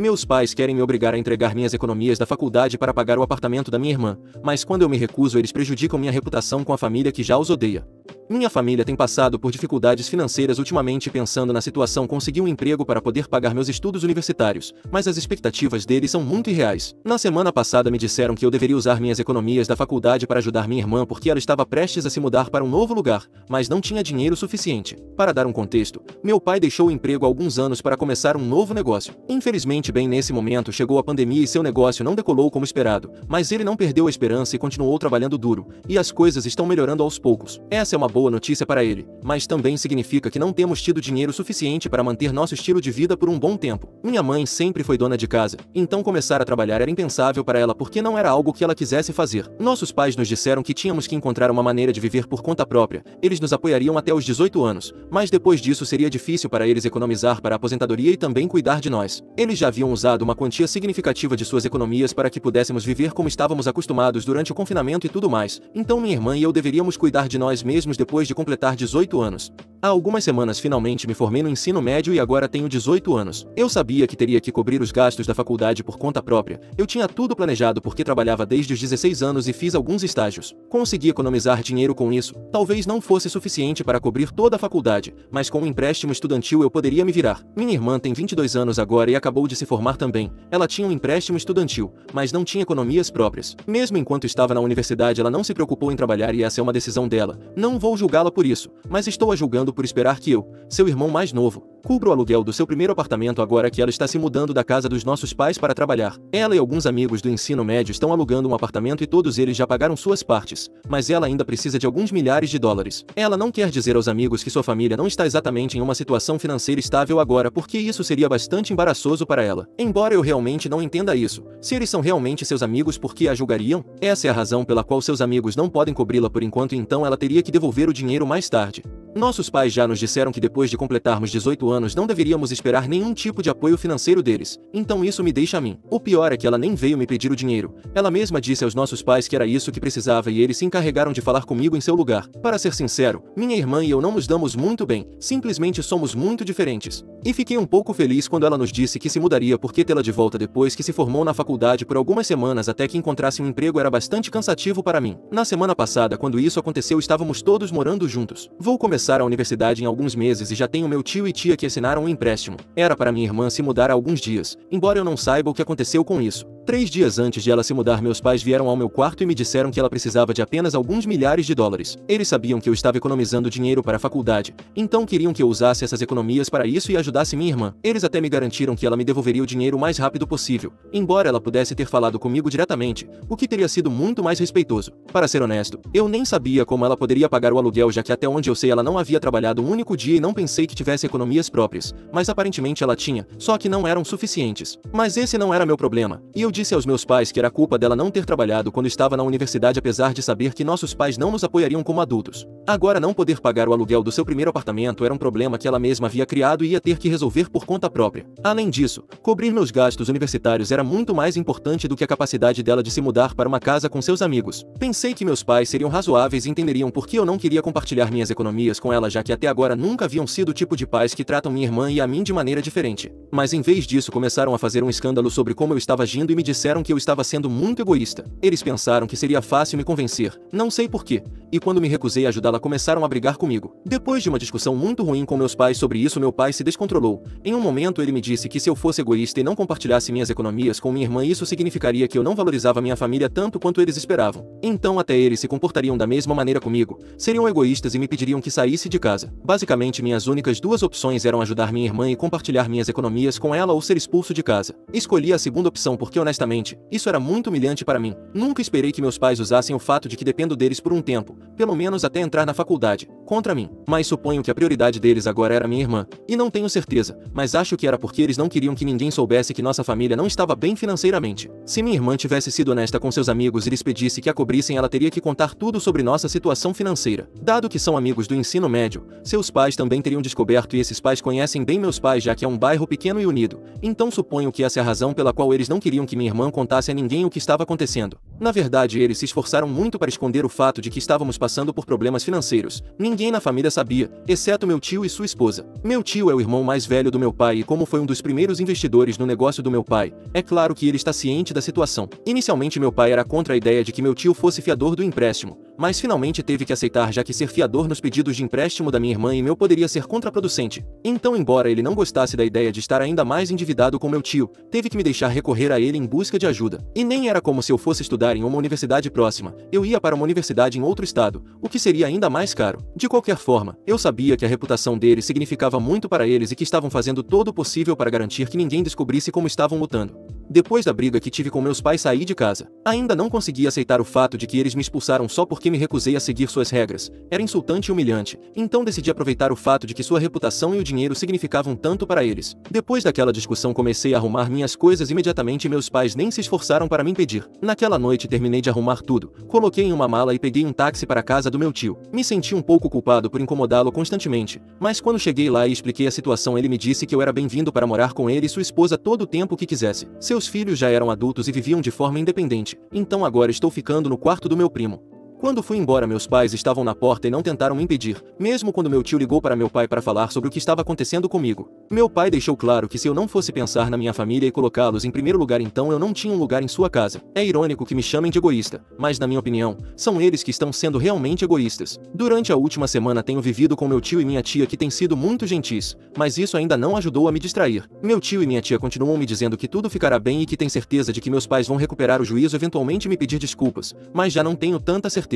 Meus pais querem me obrigar a entregar minhas economias da faculdade para pagar o apartamento da minha irmã, mas quando eu me recuso eles prejudicam minha reputação com a família que já os odeia. Minha família tem passado por dificuldades financeiras ultimamente e pensando na situação consegui um emprego para poder pagar meus estudos universitários, mas as expectativas deles são muito irreais. Na semana passada me disseram que eu deveria usar minhas economias da faculdade para ajudar minha irmã porque ela estava prestes a se mudar para um novo lugar, mas não tinha dinheiro suficiente. Para dar um contexto, meu pai deixou o emprego há alguns anos para começar um novo negócio. Infelizmente, bem nesse momento chegou a pandemia e seu negócio não decolou como esperado, mas ele não perdeu a esperança e continuou trabalhando duro, e as coisas estão melhorando aos poucos. Essa é uma boa notícia para ele, mas também significa que não temos tido dinheiro suficiente para manter nosso estilo de vida por um bom tempo. Minha mãe sempre foi dona de casa, então começar a trabalhar era impensável para ela porque não era algo que ela quisesse fazer. Nossos pais nos disseram que tínhamos que encontrar uma maneira de viver por conta própria. Eles nos apoiariam até os 18 anos, mas depois disso seria difícil para eles economizar para a aposentadoria e também cuidar de nós. Eles já haviam usado uma quantia significativa de suas economias para que pudéssemos viver como estávamos acostumados durante o confinamento e tudo mais, então minha irmã e eu deveríamos cuidar de nós mesmos depois de completar 18 anos. Há algumas semanas finalmente me formei no ensino médio e agora tenho 18 anos. Eu sabia que teria que cobrir os gastos da faculdade por conta própria. Eu tinha tudo planejado porque trabalhava desde os 16 anos e fiz alguns estágios. Consegui economizar dinheiro com isso. Talvez não fosse suficiente para cobrir toda a faculdade, mas com um empréstimo estudantil eu poderia me virar. Minha irmã tem 22 anos agora e acabou de se formar também. Ela tinha um empréstimo estudantil, mas não tinha economias próprias. Mesmo enquanto estava na universidade ela não se preocupou em trabalhar e essa é uma decisão dela. Não vou julgá-la por isso, mas estou a julgando por esperar que eu, seu irmão mais novo, cubra o aluguel do seu primeiro apartamento agora que ela está se mudando da casa dos nossos pais para trabalhar. Ela e alguns amigos do ensino médio estão alugando um apartamento e todos eles já pagaram suas partes, mas ela ainda precisa de alguns milhares de dólares. Ela não quer dizer aos amigos que sua família não está exatamente em uma situação financeira estável agora porque isso seria bastante embaraçoso para ela. Embora eu realmente não entenda isso, se eles são realmente seus amigos por que a julgariam? Essa é a razão pela qual seus amigos não podem cobri-la por enquanto e então ela teria que devolver o dinheiro mais tarde. Nossos pais já nos disseram que depois de completarmos 18 anos não deveríamos esperar nenhum tipo de apoio financeiro deles, então isso me deixa a mim. O pior é que ela nem veio me pedir o dinheiro. Ela mesma disse aos nossos pais que era isso que precisava e eles se encarregaram de falar comigo em seu lugar. Para ser sincero, minha irmã e eu não nos damos muito bem, simplesmente somos muito diferentes. E fiquei um pouco feliz quando ela nos disse que se mudaria porque tê-la de volta depois que se formou na faculdade por algumas semanas até que encontrasse um emprego era bastante cansativo para mim. Na semana passada, quando isso aconteceu, estávamos todos morando juntos. Vou começar a universidade em alguns meses e já tenho meu tio e tia que assinaram um empréstimo. Era para minha irmã se mudar há alguns dias, embora eu não saiba o que aconteceu com isso. 3 dias antes de ela se mudar, meus pais vieram ao meu quarto e me disseram que ela precisava de apenas alguns milhares de dólares. Eles sabiam que eu estava economizando dinheiro para a faculdade, então queriam que eu usasse essas economias para isso e ajudasse minha irmã. Eles até me garantiram que ela me devolveria o dinheiro o mais rápido possível, embora ela pudesse ter falado comigo diretamente, o que teria sido muito mais respeitoso. Para ser honesto, eu nem sabia como ela poderia pagar o aluguel já que até onde eu sei ela não havia trabalhado um único dia e não pensei que tivesse economias próprias, mas aparentemente ela tinha, só que não eram suficientes. Mas esse não era meu problema, e eu disse aos meus pais que era culpa dela não ter trabalhado quando estava na universidade apesar de saber que nossos pais não nos apoiariam como adultos. Agora não poder pagar o aluguel do seu primeiro apartamento era um problema que ela mesma havia criado e ia ter que resolver por conta própria. Além disso, cobrir meus gastos universitários era muito mais importante do que a capacidade dela de se mudar para uma casa com seus amigos. Pensei que meus pais seriam razoáveis e entenderiam por que eu não queria compartilhar minhas economias com ela já que até agora nunca haviam sido o tipo de pais que tratam minha irmã e a mim de maneira diferente. Mas em vez disso começaram a fazer um escândalo sobre como eu estava agindo e me disseram que eu estava sendo muito egoísta. Eles pensaram que seria fácil me convencer, não sei porquê, e quando me recusei a ajudá-la começaram a brigar comigo. Depois de uma discussão muito ruim com meus pais sobre isso, meu pai se descontrolou. Em um momento ele me disse que se eu fosse egoísta e não compartilhasse minhas economias com minha irmã isso significaria que eu não valorizava minha família tanto quanto eles esperavam. Então até eles se comportariam da mesma maneira comigo, seriam egoístas e me pediriam que saísse de casa. Basicamente minhas únicas duas opções eram ajudar minha irmã e compartilhar minhas economias com ela ou ser expulso de casa. Escolhi a segunda opção porque honestamente, isso era muito humilhante para mim. Nunca esperei que meus pais usassem o fato de que dependo deles por um tempo, pelo menos até entrar na faculdade, contra mim. Mas suponho que a prioridade deles agora era minha irmã. E não tenho certeza, mas acho que era porque eles não queriam que ninguém soubesse que nossa família não estava bem financeiramente. Se minha irmã tivesse sido honesta com seus amigos e lhes pedisse que a cobrissem, ela teria que contar tudo sobre nossa situação financeira. Dado que são amigos do ensino médio, seus pais também teriam descoberto e esses pais conhecem bem meus pais já que é um bairro pequeno e unido. Então suponho que essa é a razão pela qual eles não queriam que minha irmã contasse a ninguém o que estava acontecendo. Na verdade, eles se esforçaram muito para esconder o fato de que estávamos passando por problemas financeiros. Ninguém Ninguém na família sabia, exceto meu tio e sua esposa. Meu tio é o irmão mais velho do meu pai e como foi um dos primeiros investidores no negócio do meu pai, é claro que ele está ciente da situação. Inicialmente meu pai era contra a ideia de que meu tio fosse fiador do empréstimo, mas finalmente teve que aceitar já que ser fiador nos pedidos de empréstimo da minha irmã e meu poderia ser contraproducente. Então, embora ele não gostasse da ideia de estar ainda mais endividado com meu tio, teve que me deixar recorrer a ele em busca de ajuda. E nem era como se eu fosse estudar em uma universidade próxima, eu ia para uma universidade em outro estado, o que seria ainda mais caro. De qualquer forma, eu sabia que a reputação deles significava muito para eles e que estavam fazendo todo o possível para garantir que ninguém descobrisse como estavam lutando. Depois da briga que tive com meus pais, saí de casa. Ainda não conseguia aceitar o fato de que eles me expulsaram só porque me recusei a seguir suas regras. Era insultante e humilhante, então decidi aproveitar o fato de que sua reputação e o dinheiro significavam tanto para eles. Depois daquela discussão comecei a arrumar minhas coisas imediatamente e meus pais nem se esforçaram para me impedir. Naquela noite terminei de arrumar tudo, coloquei em uma mala e peguei um táxi para a casa do meu tio. Me senti um pouco culpado por incomodá-lo constantemente, mas quando cheguei lá e expliquei a situação ele me disse que eu era bem-vindo para morar com ele e sua esposa todo o tempo que quisesse. Seus filhos já eram adultos e viviam de forma independente, então agora estou ficando no quarto do meu primo. Quando fui embora, meus pais estavam na porta e não tentaram me impedir, mesmo quando meu tio ligou para meu pai para falar sobre o que estava acontecendo comigo. Meu pai deixou claro que se eu não fosse pensar na minha família e colocá-los em primeiro lugar, então eu não tinha um lugar em sua casa. É irônico que me chamem de egoísta, mas na minha opinião, são eles que estão sendo realmente egoístas. Durante a última semana tenho vivido com meu tio e minha tia que têm sido muito gentis, mas isso ainda não ajudou a me distrair. Meu tio e minha tia continuam me dizendo que tudo ficará bem e que têm certeza de que meus pais vão recuperar o juízo e eventualmente me pedir desculpas, mas já não tenho tanta certeza.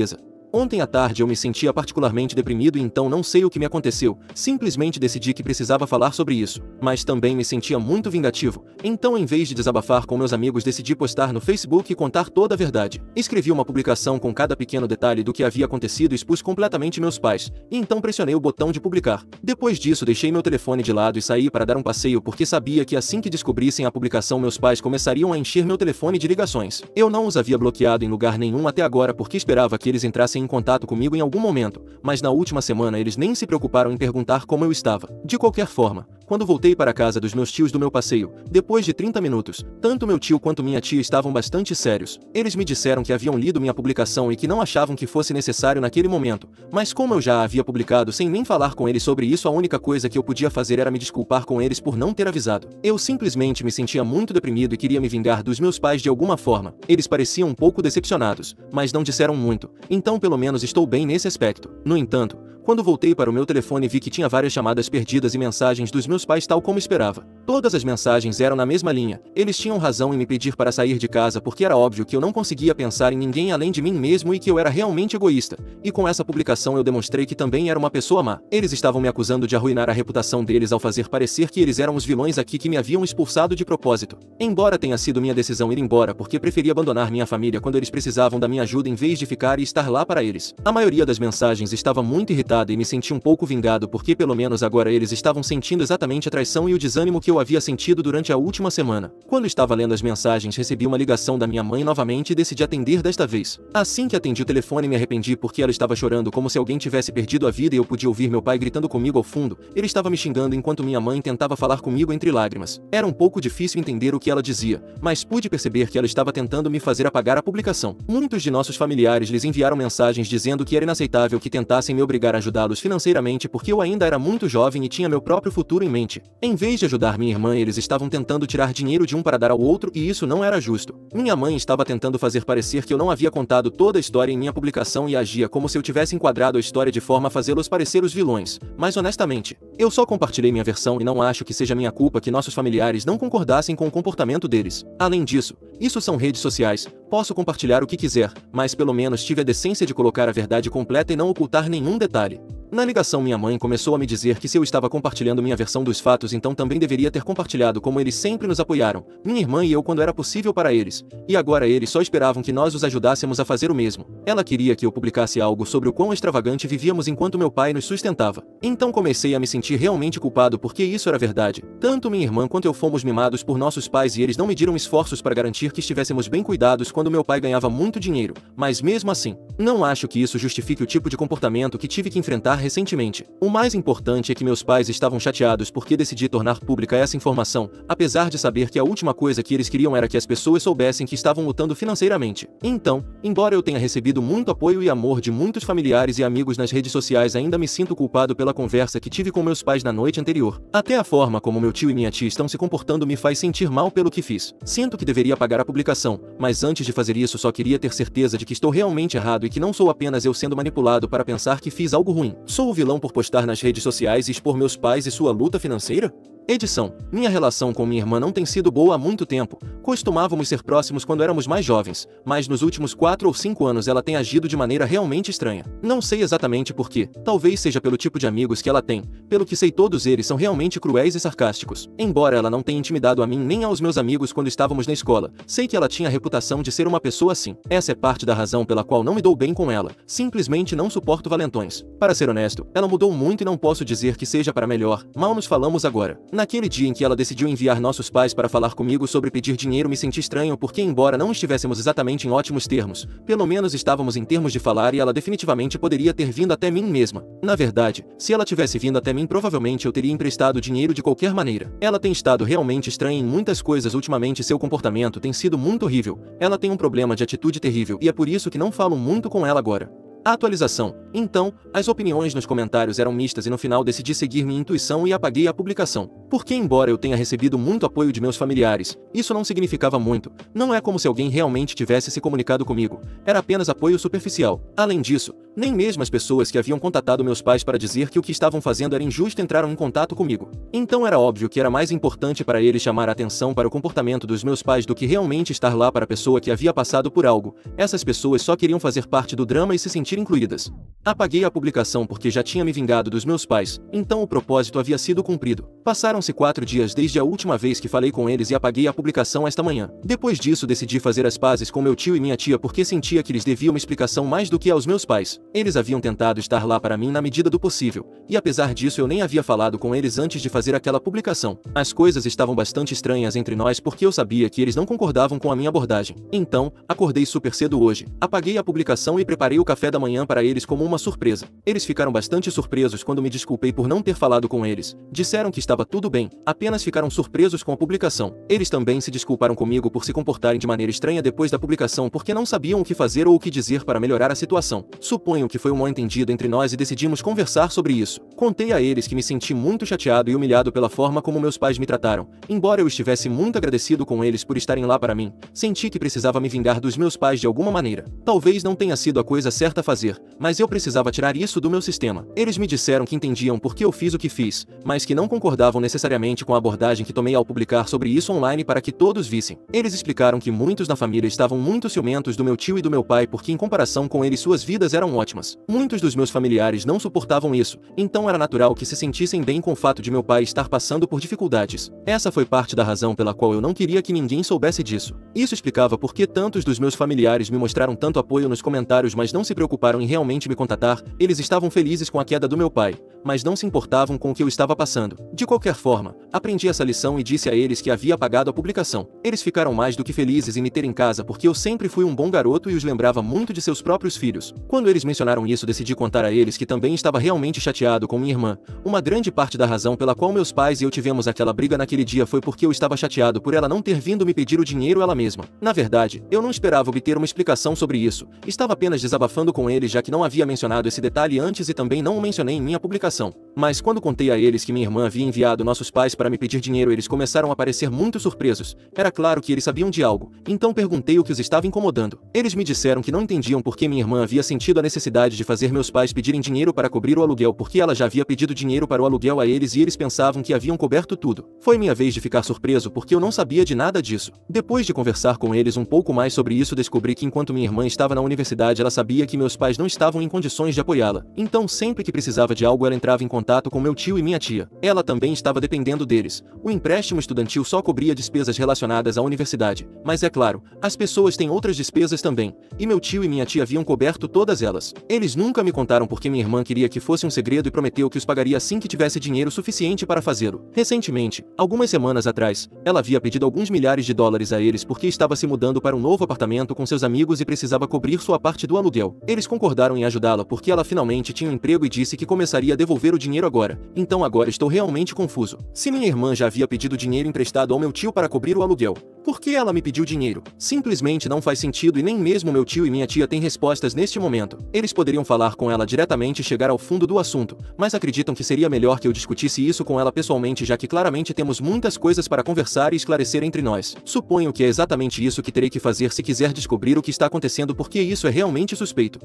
Ontem à tarde eu me sentia particularmente deprimido e então não sei o que me aconteceu, simplesmente decidi que precisava falar sobre isso, mas também me sentia muito vingativo, então em vez de desabafar com meus amigos decidi postar no Facebook e contar toda a verdade. Escrevi uma publicação com cada pequeno detalhe do que havia acontecido e expus completamente meus pais, e então pressionei o botão de publicar. Depois disso deixei meu telefone de lado e saí para dar um passeio porque sabia que assim que descobrissem a publicação meus pais começariam a encher meu telefone de ligações. Eu não os havia bloqueado em lugar nenhum até agora porque esperava que eles entrassem em contato comigo em algum momento, mas na última semana eles nem se preocuparam em perguntar como eu estava. De qualquer forma, quando voltei para a casa dos meus tios do meu passeio, depois de 30 minutos, tanto meu tio quanto minha tia estavam bastante sérios. Eles me disseram que haviam lido minha publicação e que não achavam que fosse necessário naquele momento, mas como eu já a havia publicado sem nem falar com eles sobre isso, a única coisa que eu podia fazer era me desculpar com eles por não ter avisado. Eu simplesmente me sentia muito deprimido e queria me vingar dos meus pais de alguma forma. Eles pareciam um pouco decepcionados, mas não disseram muito, então pelo menos estou bem nesse aspecto. No entanto, quando voltei para o meu telefone vi que tinha várias chamadas perdidas e mensagens dos meus pais tal como esperava. Todas as mensagens eram na mesma linha. Eles tinham razão em me pedir para sair de casa porque era óbvio que eu não conseguia pensar em ninguém além de mim mesmo e que eu era realmente egoísta. E com essa publicação eu demonstrei que também era uma pessoa má. Eles estavam me acusando de arruinar a reputação deles ao fazer parecer que eles eram os vilões aqui que me haviam expulsado de propósito. Embora tenha sido minha decisão ir embora porque preferi abandonar minha família quando eles precisavam da minha ajuda em vez de ficar e estar lá para eles. A maioria das mensagens estava muito irritada e me senti um pouco vingado porque pelo menos agora eles estavam sentindo exatamente a traição e o desânimo que eu havia sentido durante a última semana. Quando estava lendo as mensagens recebi uma ligação da minha mãe novamente e decidi atender desta vez. Assim que atendi o telefone me arrependi porque ela estava chorando como se alguém tivesse perdido a vida e eu podia ouvir meu pai gritando comigo ao fundo. Ele estava me xingando enquanto minha mãe tentava falar comigo entre lágrimas. Era um pouco difícil entender o que ela dizia, mas pude perceber que ela estava tentando me fazer apagar a publicação. Muitos de nossos familiares lhes enviaram mensagens dizendo que era inaceitável que tentassem me obrigar a ajudá-los financeiramente porque eu ainda era muito jovem e tinha meu próprio futuro em mente. Em vez de ajudar minha irmã, eles estavam tentando tirar dinheiro de um para dar ao outro e isso não era justo. Minha mãe estava tentando fazer parecer que eu não havia contado toda a história em minha publicação e agia como se eu tivesse enquadrado a história de forma a fazê-los parecer os vilões. Mas honestamente, eu só compartilhei minha versão e não acho que seja minha culpa que nossos familiares não concordassem com o comportamento deles. Além disso, isso são redes sociais, posso compartilhar o que quiser, mas pelo menos tive a decência de colocar a verdade completa e não ocultar nenhum detalhe. Na ligação minha mãe começou a me dizer que se eu estava compartilhando minha versão dos fatos então também deveria ter compartilhado como eles sempre nos apoiaram, minha irmã e eu quando era possível para eles, e agora eles só esperavam que nós os ajudássemos a fazer o mesmo. Ela queria que eu publicasse algo sobre o quão extravagante vivíamos enquanto meu pai nos sustentava. Então comecei a me sentir realmente culpado porque isso era verdade. Tanto minha irmã quanto eu fomos mimados por nossos pais e eles não mediram esforços para garantir que estivéssemos bem cuidados quando meu pai ganhava muito dinheiro, mas mesmo assim, não acho que isso justifique o tipo de comportamento que tive que enfrentar recentemente. O mais importante é que meus pais estavam chateados porque decidi tornar pública essa informação, apesar de saber que a última coisa que eles queriam era que as pessoas soubessem que estavam lutando financeiramente. Então, embora eu tenha recebido muito apoio e amor de muitos familiares e amigos nas redes sociais, ainda me sinto culpado pela conversa que tive com meus pais na noite anterior. Até a forma como meu tio e minha tia estão se comportando me faz sentir mal pelo que fiz. Sinto que deveria apagar a publicação, mas antes de fazer isso só queria ter certeza de que estou realmente errado e que não sou apenas eu sendo manipulado para pensar que fiz algo ruim. Sou o vilão por postar nas redes sociais e expor meus pais e sua luta financeira? Edição. Minha relação com minha irmã não tem sido boa há muito tempo. Costumávamos ser próximos quando éramos mais jovens, mas nos últimos 4 ou 5 anos ela tem agido de maneira realmente estranha. Não sei exatamente por quê. Talvez seja pelo tipo de amigos que ela tem. Pelo que sei, todos eles são realmente cruéis e sarcásticos. Embora ela não tenha intimidado a mim nem aos meus amigos quando estávamos na escola, sei que ela tinha a reputação de ser uma pessoa assim. Essa é parte da razão pela qual não me dou bem com ela. Simplesmente não suporto valentões. Para ser honesto, ela mudou muito e não posso dizer que seja para melhor. Mal nos falamos agora. Naquele dia em que ela decidiu enviar nossos pais para falar comigo sobre pedir dinheiro, me senti estranho porque, embora não estivéssemos exatamente em ótimos termos, pelo menos estávamos em termos de falar e ela definitivamente poderia ter vindo até mim mesma. Na verdade, se ela tivesse vindo até mim, provavelmente eu teria emprestado dinheiro de qualquer maneira. Ela tem estado realmente estranha em muitas coisas ultimamente, seu comportamento tem sido muito horrível. Ela tem um problema de atitude terrível e é por isso que não falo muito com ela agora. Atualização. Então, as opiniões nos comentários eram mistas e no final decidi seguir minha intuição e apaguei a publicação. Porque embora eu tenha recebido muito apoio de meus familiares, isso não significava muito. Não é como se alguém realmente tivesse se comunicado comigo. Era apenas apoio superficial. Além disso, nem mesmo as pessoas que haviam contatado meus pais para dizer que o que estavam fazendo era injusto entraram em contato comigo. Então era óbvio que era mais importante para eles chamar a atenção para o comportamento dos meus pais do que realmente estar lá para a pessoa que havia passado por algo. Essas pessoas só queriam fazer parte do drama e se sentir incluídas. Apaguei a publicação porque já tinha me vingado dos meus pais, então o propósito havia sido cumprido. Passaram-se 4 dias desde a última vez que falei com eles e apaguei a publicação esta manhã. Depois disso decidi fazer as pazes com meu tio e minha tia porque sentia que eles deviam uma explicação mais do que aos meus pais. Eles haviam tentado estar lá para mim na medida do possível, e apesar disso eu nem havia falado com eles antes de fazer aquela publicação. As coisas estavam bastante estranhas entre nós porque eu sabia que eles não concordavam com a minha abordagem. Então, acordei super cedo hoje, apaguei a publicação e preparei o café da manhã para eles como uma surpresa. Eles ficaram bastante surpresos quando me desculpei por não ter falado com eles. Disseram que estava tudo bem, apenas ficaram surpresos com a publicação. Eles também se desculparam comigo por se comportarem de maneira estranha depois da publicação porque não sabiam o que fazer ou o que dizer para melhorar a situação. Suponho que foi um mal-entendido entre nós e decidimos conversar sobre isso. Contei a eles que me senti muito chateado e humilhado pela forma como meus pais me trataram. Embora eu estivesse muito agradecido com eles por estarem lá para mim, senti que precisava me vingar dos meus pais de alguma maneira. Talvez não tenha sido a coisa certa a fazer, mas eu precisava tirar isso do meu sistema. Eles me disseram que entendiam por que eu fiz o que fiz, mas que não concordavam necessariamente com a abordagem que tomei ao publicar sobre isso online para que todos vissem. Eles explicaram que muitos na família estavam muito ciumentos do meu tio e do meu pai porque em comparação com eles suas vidas eram ótimas. Muitos dos meus familiares não suportavam isso, então era natural que se sentissem bem com o fato de meu pai estar passando por dificuldades. Essa foi parte da razão pela qual eu não queria que ninguém soubesse disso. Isso explicava por que tantos dos meus familiares me mostraram tanto apoio nos comentários, mas não se preocuparam em realmente me contatar. Eles estavam felizes com a queda do meu pai, mas não se importavam com o que eu estava passando. De qualquer forma, aprendi essa lição e disse a eles que havia apagado a publicação. Eles ficaram mais do que felizes em me ter em casa porque eu sempre fui um bom garoto e os lembrava muito de seus próprios filhos. Quando eles mencionaram isso, decidi contar a eles que também estava realmente chateado com minha irmã. Uma grande parte da razão pela qual meus pais e eu tivemos aquela briga naquele dia foi porque eu estava chateado por ela não ter vindo me pedir o dinheiro ela mesma. Na verdade, eu não esperava obter uma explicação sobre isso. Estava apenas desabafando com eles já que não havia mencionado esse detalhe antes e também não o mencionei em minha publicação. Mas quando contei a eles que minha irmã havia enviado nossos pais para me pedir dinheiro, eles começaram a parecer muito surpresos. Era claro que eles sabiam de algo, então perguntei o que os estava incomodando. Eles me disseram que não entendiam por que minha irmã havia sentido a necessidade de fazer meus pais pedirem dinheiro para cobrir o aluguel porque ela já havia pedido dinheiro para o aluguel a eles e eles pensavam que haviam coberto tudo. Foi minha vez de ficar surpreso porque eu não sabia de nada disso. Depois de conversar com eles um pouco mais sobre isso, descobri que enquanto minha irmã estava na universidade ela sabia que meus pais não estavam em condições de apoiá-la. Então sempre que precisava de algo ela entrava em contato contato com meu tio e minha tia. Ela também estava dependendo deles. O empréstimo estudantil só cobria despesas relacionadas à universidade, mas é claro, as pessoas têm outras despesas também, e meu tio e minha tia haviam coberto todas elas. Eles nunca me contaram porque minha irmã queria que fosse um segredo e prometeu que os pagaria assim que tivesse dinheiro suficiente para fazê-lo. Recentemente, algumas semanas atrás, ela havia pedido alguns milhares de dólares a eles porque estava se mudando para um novo apartamento com seus amigos e precisava cobrir sua parte do aluguel. Eles concordaram em ajudá-la porque ela finalmente tinha um emprego e disse que começaria a devolver o dinheiro agora. Então agora estou realmente confuso. Se minha irmã já havia pedido dinheiro emprestado ao meu tio para cobrir o aluguel, por que ela me pediu dinheiro? Simplesmente não faz sentido e nem mesmo meu tio e minha tia têm respostas neste momento. Eles poderiam falar com ela diretamente e chegar ao fundo do assunto, mas acreditam que seria melhor que eu discutisse isso com ela pessoalmente, já que claramente temos muitas coisas para conversar e esclarecer entre nós. Suponho que é exatamente isso que terei que fazer se quiser descobrir o que está acontecendo, porque isso é realmente suspeito.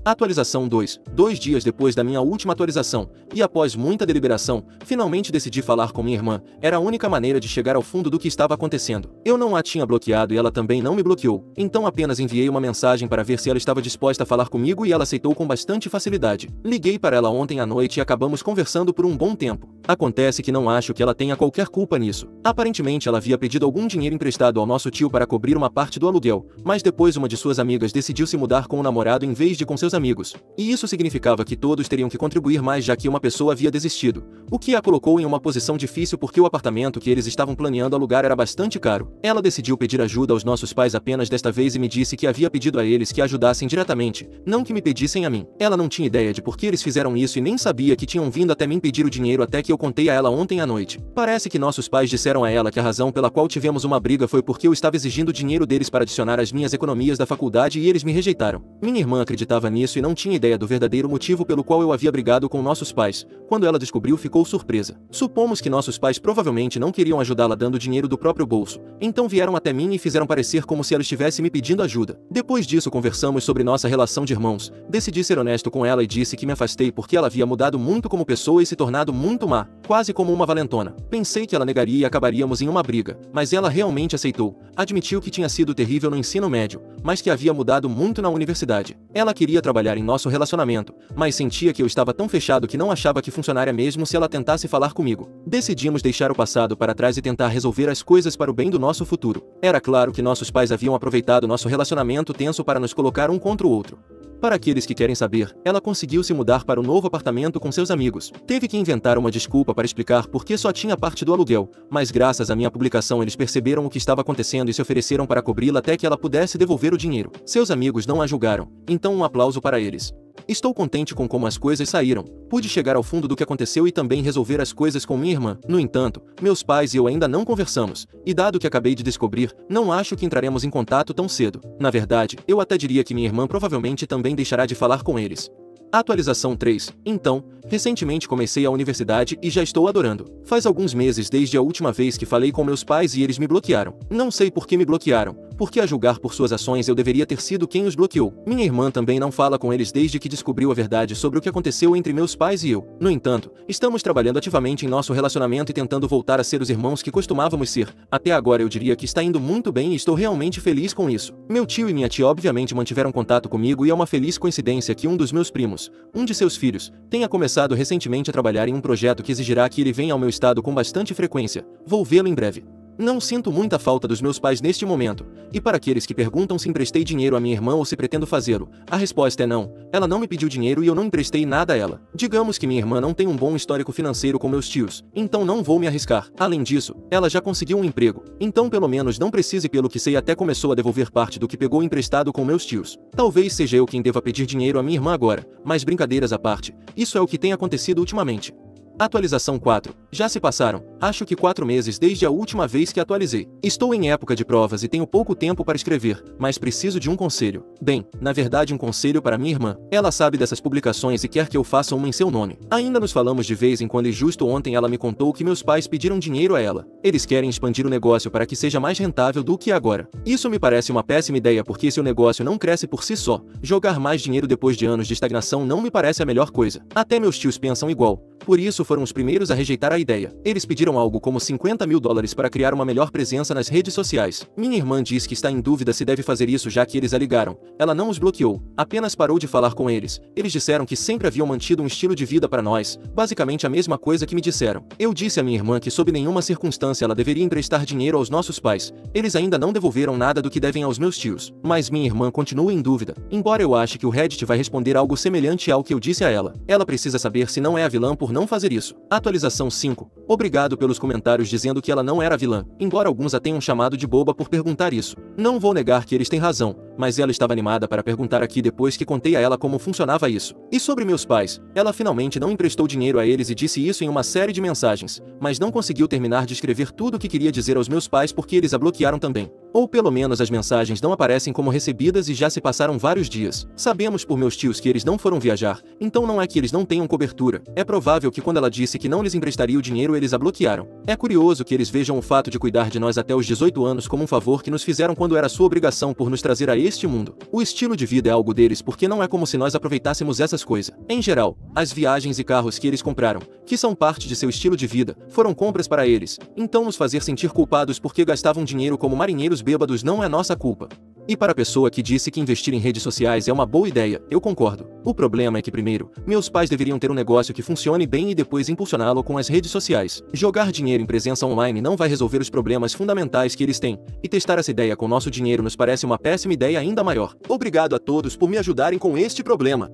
Atualização 2. 2 dias depois da minha última atualização, e após muita deliberação, finalmente decidi falar com minha irmã. Era a única maneira de chegar ao fundo do que estava acontecendo. Eu não a tinha bloqueado e ela também não me bloqueou, então apenas enviei uma mensagem para ver se ela estava disposta a falar comigo e ela aceitou com bastante facilidade. Liguei para ela ontem à noite e acabamos conversando por um bom tempo. Acontece que não acho que ela tenha qualquer culpa nisso. Aparentemente ela havia pedido algum dinheiro emprestado ao nosso tio para cobrir uma parte do aluguel, mas depois uma de suas amigas decidiu se mudar com o namorado em vez de com seus amigos. E isso significava que todos teriam que contribuir mais, já que uma pessoa havia desistido, o que a colocou em uma posição difícil porque o apartamento que eles estavam planeando alugar era bastante caro. Ela decidiu pedir ajuda aos nossos pais apenas desta vez e me disse que havia pedido a eles que a ajudassem diretamente, não que me pedissem a mim. Ela não tinha ideia de por que eles fizeram isso e nem sabia que tinham vindo até mim pedir o dinheiro até que eu contei a ela ontem à noite. Parece que nossos pais disseram a ela que a razão pela qual tivemos uma briga foi porque eu estava exigindo dinheiro deles para adicionar às minhas economias da faculdade e eles me rejeitaram. Minha irmã acreditava nisso e não tinha ideia do verdadeiro motivo pelo qual eu havia brigado com nossos pais. Quando ela descobriu, ficou surpresa. Supomos que nossos pais provavelmente não queriam ajudá-la dando dinheiro do próprio bolso, então vieram até mim e fizeram parecer como se ela estivesse me pedindo ajuda. Depois disso conversamos sobre nossa relação de irmãos. Decidi ser honesto com ela e disse que me afastei porque ela havia mudado muito como pessoa e se tornado muito má, quase como uma valentona. Pensei que ela negaria e acabaríamos em uma briga, mas ela realmente aceitou. Admitiu que tinha sido terrível no ensino médio, mas que havia mudado muito na universidade. Ela queria trabalhar em nosso relacionamento, mas sentia que eu estava tão fechado que não achava que funcionaria mesmo se ela tentasse falar comigo. Decidimos deixar o passado para trás e tentar resolver as coisas para o bem do nosso futuro. Era claro que nossos pais haviam aproveitado nosso relacionamento tenso para nos colocar um contra o outro. Para aqueles que querem saber, ela conseguiu se mudar para o novo apartamento com seus amigos. Teve que inventar uma desculpa para explicar por que só tinha parte do aluguel, mas graças à minha publicação eles perceberam o que estava acontecendo e se ofereceram para cobri-la até que ela pudesse devolver o dinheiro. Seus amigos não a julgaram, então um aplauso para eles. Estou contente com como as coisas saíram. Pude chegar ao fundo do que aconteceu e também resolver as coisas com minha irmã. No entanto, meus pais e eu ainda não conversamos, e dado que acabei de descobrir, não acho que entraremos em contato tão cedo. Na verdade, eu até diria que minha irmã provavelmente também deixará de falar com eles. Atualização 3. Então, recentemente comecei a universidade e já estou adorando. Faz alguns meses desde a última vez que falei com meus pais e eles me bloquearam. Não sei por que me bloquearam, porque a julgar por suas ações eu deveria ter sido quem os bloqueou. Minha irmã também não fala com eles desde que descobriu a verdade sobre o que aconteceu entre meus pais e eu. No entanto, estamos trabalhando ativamente em nosso relacionamento e tentando voltar a ser os irmãos que costumávamos ser. Até agora eu diria que está indo muito bem e estou realmente feliz com isso. Meu tio e minha tia obviamente mantiveram contato comigo e é uma feliz coincidência que um dos meus primos, um de seus filhos, tenha começado recentemente a trabalhar em um projeto que exigirá que ele venha ao meu estado com bastante frequência. Vou vê-lo em breve. Não sinto muita falta dos meus pais neste momento, e para aqueles que perguntam se emprestei dinheiro a minha irmã ou se pretendo fazê-lo, a resposta é não. Ela não me pediu dinheiro e eu não emprestei nada a ela. Digamos que minha irmã não tem um bom histórico financeiro com meus tios, então não vou me arriscar. Além disso, ela já conseguiu um emprego, então pelo menos não precise, pelo que sei até começou a devolver parte do que pegou emprestado com meus tios. Talvez seja eu quem deva pedir dinheiro a minha irmã agora, mas brincadeiras à parte, isso é o que tem acontecido ultimamente. Atualização 4. Já se passaram, acho que 4 meses desde a última vez que atualizei. Estou em época de provas e tenho pouco tempo para escrever, mas preciso de um conselho. Bem, na verdade um conselho para minha irmã. Ela sabe dessas publicações e quer que eu faça uma em seu nome. Ainda nos falamos de vez em quando e justo ontem ela me contou que meus pais pediram dinheiro a ela. Eles querem expandir o negócio para que seja mais rentável do que agora. Isso me parece uma péssima ideia porque se o negócio não cresce por si só, jogar mais dinheiro depois de anos de estagnação não me parece a melhor coisa. Até meus tios pensam igual. Por isso foram os primeiros a rejeitar a ideia. Eles pediram pediram algo como $50.000 para criar uma melhor presença nas redes sociais. Minha irmã diz que está em dúvida se deve fazer isso já que eles a ligaram. Ela não os bloqueou, apenas parou de falar com eles. Eles disseram que sempre haviam mantido um estilo de vida para nós, basicamente a mesma coisa que me disseram. Eu disse a minha irmã que sob nenhuma circunstância ela deveria emprestar dinheiro aos nossos pais. Eles ainda não devolveram nada do que devem aos meus tios. Mas minha irmã continua em dúvida. Embora eu ache que o Reddit vai responder algo semelhante ao que eu disse a ela. Ela precisa saber se não é a vilã por não fazer isso. Atualização 5. Obrigado pelos comentários dizendo que ela não era a vilã, embora alguns a tenham chamado de boba por perguntar isso. Não vou negar que eles têm razão, mas ela estava animada para perguntar aqui depois que contei a ela como funcionava isso. E sobre meus pais, ela finalmente não emprestou dinheiro a eles e disse isso em uma série de mensagens, mas não conseguiu terminar de escrever tudo o que queria dizer aos meus pais porque eles a bloquearam também. Ou pelo menos as mensagens não aparecem como recebidas e já se passaram vários dias. Sabemos por meus tios que eles não foram viajar, então não é que eles não tenham cobertura. É provável que quando ela disse que não lhes emprestaria o dinheiro eles a bloquearam. É curioso que eles vejam o fato de cuidar de nós até os 18 anos como um favor que nos fizeram quando era sua obrigação por nos trazer a este mundo. O estilo de vida é algo deles porque não é como se nós aproveitássemos essas coisas. Em geral, as viagens e carros que eles compraram, que são parte de seu estilo de vida, foram compras para eles. Então nos fazer sentir culpados porque gastavam dinheiro como marinheiros bêbados não é nossa culpa. E para a pessoa que disse que investir em redes sociais é uma boa ideia, eu concordo. O problema é que primeiro, meus pais deveriam ter um negócio que funcione bem e depois impulsioná-lo com as redes sociais. Jogar dinheiro em presença online não vai resolver os problemas fundamentais que eles têm, e testar essa ideia com nosso dinheiro nos parece uma péssima ideia ainda maior. Obrigado a todos por me ajudarem com este problema.